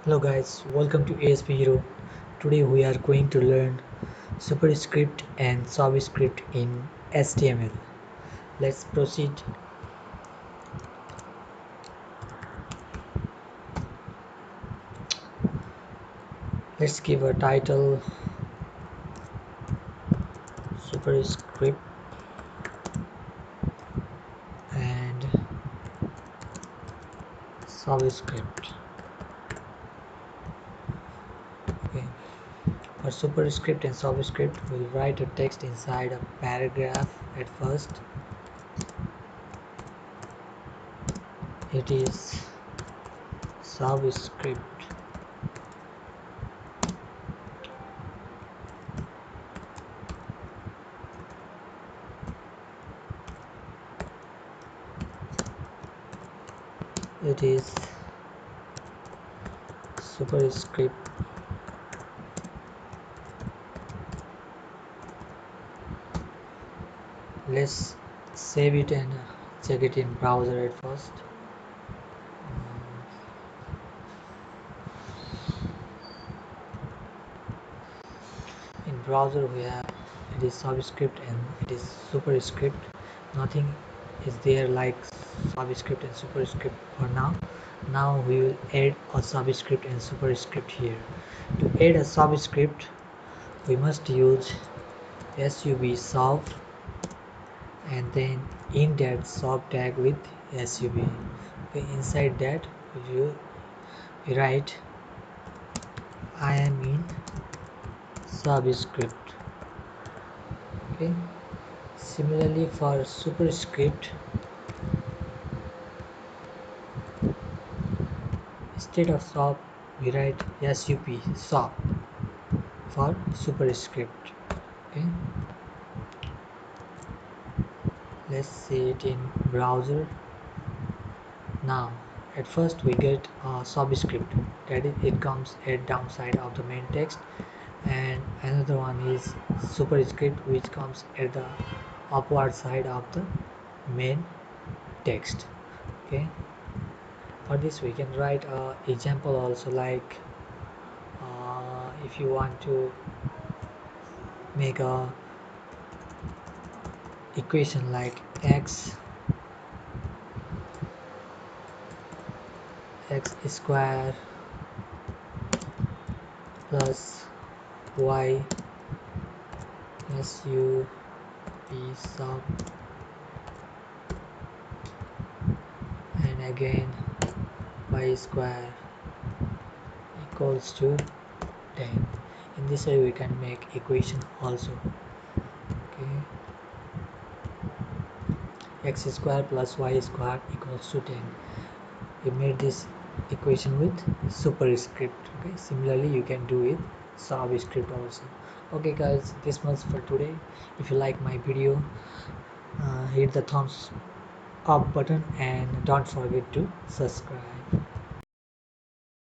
Hello guys, welcome to ASP Hero. Today we are going to learn superscript and subscript in HTML. Let's proceed. Let's give a title superscript and subscript. Okay. For superscript and subscript, we'll write a text inside a paragraph at first. It is subscript. It is superscript. Let's save it and check it in browser at first. In browser we have it is subscript and it is superscript. Nothing is there like subscript and superscript for now we will add a subscript and superscript here. To add a subscript we must use sub and then in that sub tag with sub. Okay, inside that you write I am in subscript. Okay, similarly for superscript, instead of sub we write sub for superscript. Okay, let's see it in browser. Now at first we get a subscript, that is it comes at downside of the main text, and another one is superscript which comes at the upward side of the main text. Okay, for this we can write a example also, like if you want to make a equation like x square plus y sub sub and again y square equals to 10. In this way we can make equation also. Okay, x square plus y square equals to 10. We made this equation with superscript. Okay, similarly you can do with subscript also. Okay guys, this much for today. If you like my video, hit the thumbs up button and don't forget to subscribe.